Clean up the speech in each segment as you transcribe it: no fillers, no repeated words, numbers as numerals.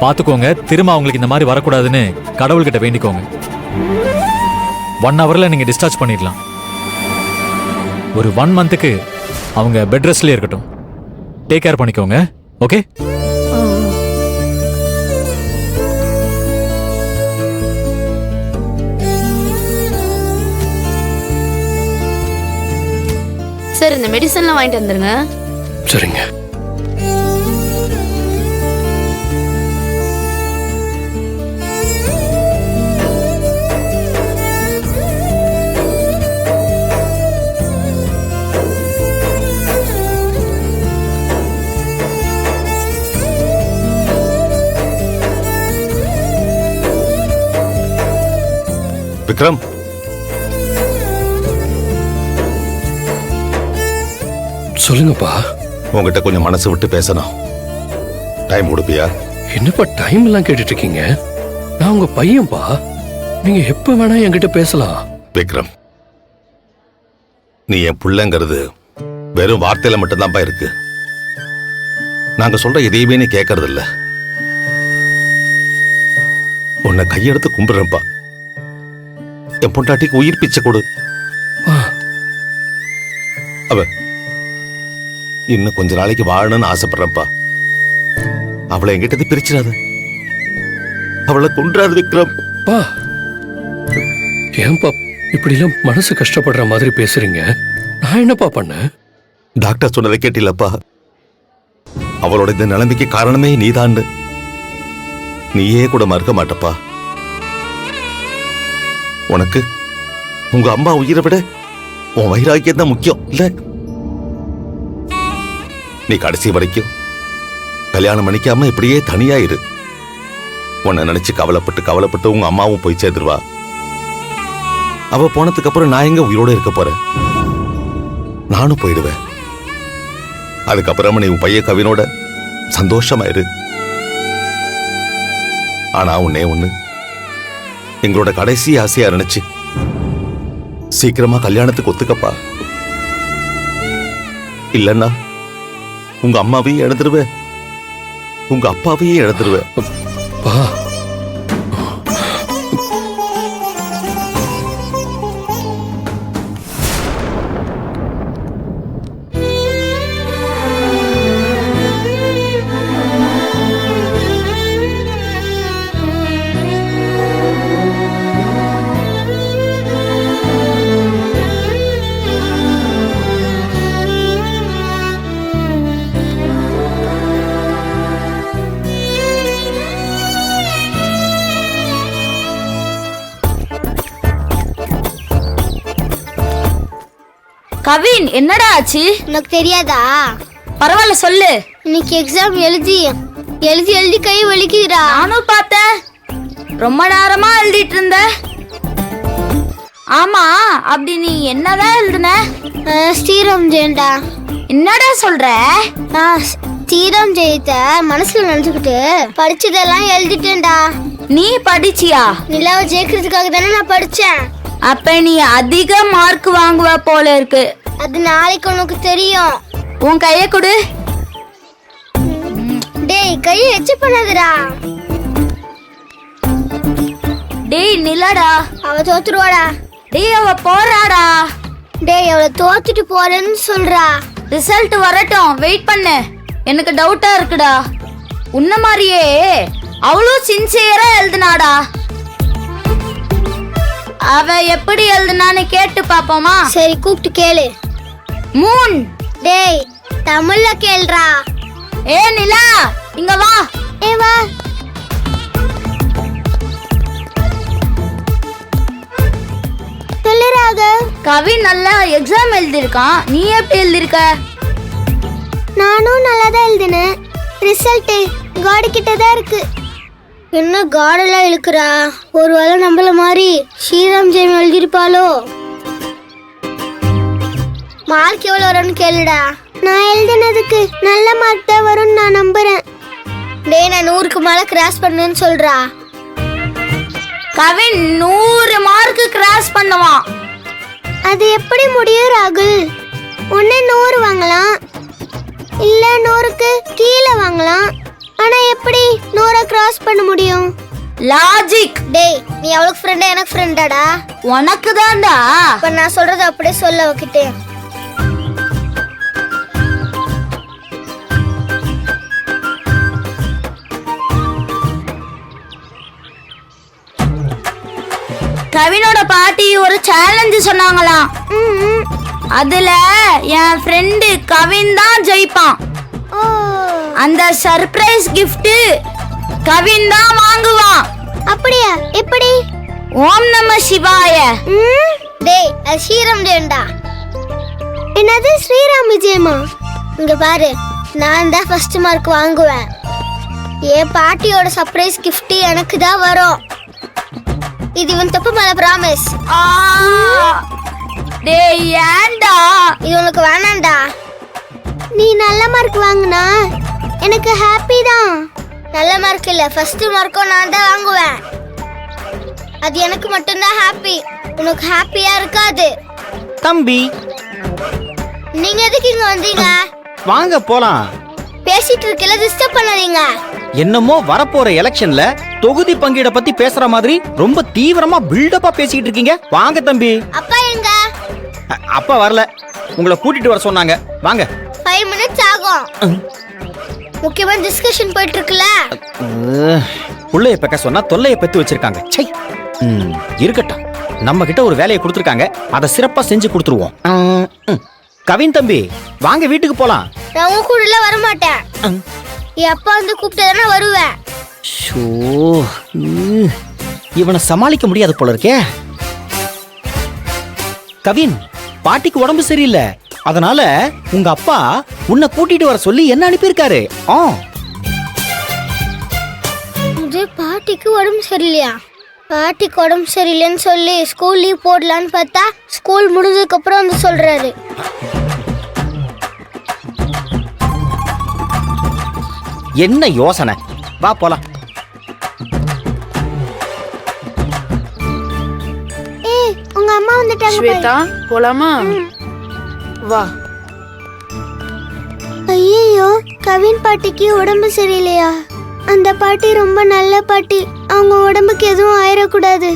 பார்த்துக்கோங்க, திரும்ப அவங்களுக்கு இந்த மாதிரி வரக்கூடாதுன்னு கடவுள்கிட்ட வேண்டிக்கோங்க. 1 ஹவர்ல நீங்க டிஸ்சார்ஜ் பண்ணிடலாம். ஒரு 1 மந்த்துக்கு அவங்க பெட் ரெஸ்ட்லயே இருக்கட்டும். டேக் கேர் பண்ணிக்கோங்க. ஓகே? சார், இந்த மெடிசன்லாம் வாங்கிட்டு வந்துருங்க. சரிங்க. விக்ரம், சொல்லுங்கப்பா. உங்ககிட்ட கொஞ்சம் மனசு விட்டு பேசணும். டைம் கொடுப்பியா? என்னப்பா டைம் எல்லாம் கேட்டுட்டு இருக்கீங்க? நான் உங்க பையன்பா. நீங்க எப்ப வேணா என்கிட்ட பேசலாம். விக்ரம், நீ என் புள்ளங்கிறது வெறும் வார்த்தையில மட்டும்தான்ப்பா இருக்கு. நாங்க சொல்ற எதையுமே நீ கேட்கறது இல்ல. உன்னை கையெடுத்து கும்பிடுறேன்ப்பா. என் பொண்டாட்டிக்கு உயிர் பிச்சை கொடு. அவ இன்னும் கொஞ்ச நாளைக்கு வாழணும்னு ஆசைப்படுறப்பா. அவளை என்கிட்ட பிரிச்சிடாத. அவளை கொன்றாது விக்ரம். பா, ஏன்பா இப்படி எல்லாம் மனசு கஷ்டப்படுற மாதிரி பேசுறீங்க? நான் என்னப்பா பண்ணேன்? டாக்டர் சொன்னதை கேட்டில்லப்பா. அவளோட இந்த நிலைமைக்கு காரணமே நீதான். நீயே கூட மறுக்க மாட்டப்பா. உனக்கு உங்க அம்மா உயிரை விட உன் வைராக்கியம் தான் முக்கியம் இல்ல? நீ கடைசி வரைக்கும் கல்யாணம் பண்ணிக்காம இப்படியே தனியா இரு. உன்னை நினைச்சு கவலைப்பட்டு உங்க அம்மாவும் போய் சேர்ந்துருவா. அவ போனதுக்கு அப்புறம் நான் எங்க உயிரோட இருக்க போறேன்? நானும் போயிடுவேன். அதுக்கப்புறமா நீ உன் பையன் கவினோட சந்தோஷமாயிரு. ஆனா ஒண்ணு, எங்களோட கடைசி ஆசையா நினைச்சு சீக்கிரமா கல்யாணத்துக்கு ஒத்துக்கப்பா. இல்லன்னா உங்க அம்மாவையும் இழந்துருவேன், உங்க அப்பாவையும் இழந்துருவேன். பா, கவின், என்னடா ஆச்சு? உனக்கு தெரியாதா? பரவாயில்ல, சொல்லு. இன்னைக்கு எக்ஸாம் எழுதி கை வலிக்குதுடா. நானும் பார்த்தேன், ரொம்ப நேரமா எழுதிட்டு இருந்த. ஆமா, அப்படி நீ என்னதான் எழுதுன? ஸ்ரீராம் ஜெயண்டா. என்னடா சொல்ற? ஸ்ரீராம் ஜெயத்தை மனசுல நினைச்சுக்கிட்டு படிச்சதெல்லாம் எழுதிட்டேன்டா. நீ படிச்சியா? நிலாவை ஜெயிக்கிறதுக்காக தானே நான் படிச்சேன். அப்ப நீ அதிக மார்க் வாங்குவ போல இருக்கு. அது நாளைக்கு உனக்கு தெரியும். உன் கைய கொடு. டேய், கையை எச்சு பண்ணாதடா. டேய் நிலாடா, அவ தோத்துருவாடா. டேய் அவ போறாடா. டேய், அவளை தோத்துட்டு போறேன்னு சொல்றா. ரிசல்ட் வரட்டும், வெயிட் பண்ணு. எனக்கு டவுட்டா இருக்குடா. உன்ன மாதிரியே அவளும் சின்சியரா எழுதுனாடா. அவ எப்படி எழுதுனான்னு கேட்டு பாப்போமா? சரி, கூப்பிட்டு கேளு. மூன். டேய், தமிழ்ல கேளுடா. ஏ நிலா, இங்க வா. வா. சொல்லுறாக. கவின் நல்லா எக்ஸாம் எழுதிருக்கான். நீ எப்படி எழுதிருக்க? நானும் நல்லா தான் எழுதினேன். ரிசல்ட் காடு கிட்ட தான் இருக்கு. என்ன காடெல்லாம் இழுக்கிறா? ஒருவேளை நம்மள மாதிரி ஸ்ரீராம் ஜெயம் எழுதிருப்பாளோ? மார்க் எவ்வளவு வரும்னு கேளுடா. நான் எழுதினதுக்கு நல்ல மார்க் தான் வரும்னு நான் நம்புறேன். டேய், நான் 100க்கு மேல கிராஸ் பண்ணுன்னு சொல்றா. கவின் 100 மார்க் கிராஸ் பண்ணுவான். அது எப்படி முடியும் ராகுல்? ஒண்ணு 100 வாங்கலாம், இல்ல 100க்கு கீழே வாங்கலாம். ஆனா எப்படி 100 கிராஸ் பண்ண முடியும்? லாஜிக். டேய், நீ அவளுக்கு ஃப்ரெண்டா எனக்கு ஃப்ரெண்டாடா? உனக்கு தான்டா. இப்ப நான் சொல்றத அப்படியே சொல்ல வைக்கிட்டே. கவினோட பாட்டி ஒரு சேலஞ்சு சொன்னாங்களாம். அதுல என் ஃப்ரெண்டு கவின் தான் ஜெயிப்பான். ஓ, அந்த சர்ப்ரைஸ் gift கவின் தான் வாங்குவான். அப்படியா? எப்படி? ஓம் நம சிவாய. டேய், அது ஸ்ரீராம் ஜெயம்டா. என்னது ஸ்ரீராம் விஜயமா? இங்க பாரு, நான் தான் ஃபர்ஸ்ட் மார்க் வாங்குவேன். என் பாட்டியோட சர்ப்ரைஸ் gift எனக்கு தான் வரும். இது இவன் தப்பு மேல ப்ராமிஸ். டேய் ஏன்டா? இது உனக்கு வேணாம்டா. நீ நல்ல மார்க் வாங்குனா எனக்கு ஹாப்பி தான். நல்ல மார்க் இல்ல, ஃபர்ஸ்ட் மார்க்கும் நான் தான் வாங்குவேன். அது எனக்கு மட்டும்தான் ஹாப்பி, உனக்கு ஹாப்பியா இருக்காது. தம்பி, நீங்க எதுக்கு இங்க வந்தீங்க? வாங்க போலாம். பேசிட்டு இருக்கல, டிஸ்டர்ப் பண்ணாதீங்க. என்னமோ வரப்போற எலெக்ஷன்ல தொகுதி பங்கீட பத்தி பேசுற மாதிரி ரொம்ப தீவிரமா பில்டப்பா பேசிட்டு இருக்கீங்க. வாங்க தம்பி. அப்பா எங்க? அப்பா வரல, உங்களை கூட்டிட்டு வர சொன்னாங்க. வாங்க. 5 minutes ஆகும். முக்கியமான டிஸ்கஷன் போயிட்டு இருக்குல்ல. புள்ளைய பெக்க சொன்னா தொல்லைய பெத்து வச்சிருக்காங்க. சை. இருக்கட்டும், நம்ம கிட்ட ஒரு வேலையை கொடுத்துருக்காங்க, அதை சிறப்பா செஞ்சு கொடுத்துருவோம். கவின் தம்பி, வாங்க வீட்டுக்கு போலாம். நான் உன் கூட எல்லாம் வர மாட்டேன். என் அப்பா வந்து கூப்பிட்டதானே வருவேன். ஷோ, இவனை சமாளிக்க முடியாது போல இருக்கே. கவின், பாட்டிக்கு உடம்பு சரியில்லை, அதனால உங்க அப்பா உன்னை கூட்டிட்டு வர சொல்லி என்ன அனுப்பியிருக்காரு. இது பாட்டிக்கு உடம்பு சரியில்லையா? பாட்டிக்கு உடம்பு சரியில்லைன்னு சொல்லி ஸ்கூல் லீவ் போடலான்னு பார்த்தா ஸ்கூல் முடிஞ்சதுக்கு அப்புறம் வந்து சொல்றாரு. என்ன யோசனை? வா போலாம். ஏய், உங்க அம்மா வந்துட்டாங்க. ஸ்வேதா, போலாமா? வா. ஐயோ, கவின் பாட்டிக்கு உடம்பு சரியில்லையா? அந்த பாட்டி ரொம்ப நல்ல பாட்டி, அவங்க உடம்புக்கு எதுவும் ஆயிடக்கூடாது.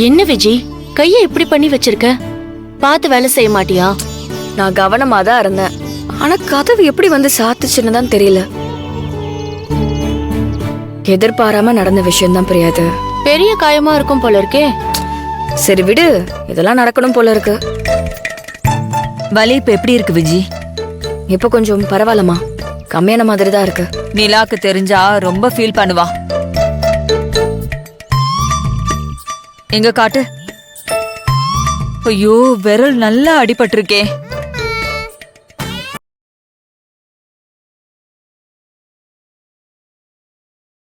என்ன விஜய், கைய இப்படி பண்ணி வச்சிருக்க? பார்த்து வேலை செய்ய மாட்டியா? நான் கவனமா தான் இருந்தேன், ஆனா கதவு எப்படி வந்து சாத்துச்சுன்னு தான் தெரியல. எதிர்பாராம நடந்த விஷயம் தான் பிரியாது. பெரிய காயமா இருக்கும் போல இருக்கே. சரி விடு, இதெல்லாம் நடக்கணும் போல இருக்கு. வலி இப்ப எப்படி இருக்கு விஜி? இப்ப கொஞ்சம் பரவாயில்லமா, கம்மியான மாதிரி தான் இருக்கு. நிலாக்கு தெரிஞ்சா ரொம்ப ஃபீல் பண்ணுவா. எங்க காட்டு. ஐயோ, விரல் நல்லா அடிபட்டிருக்கே.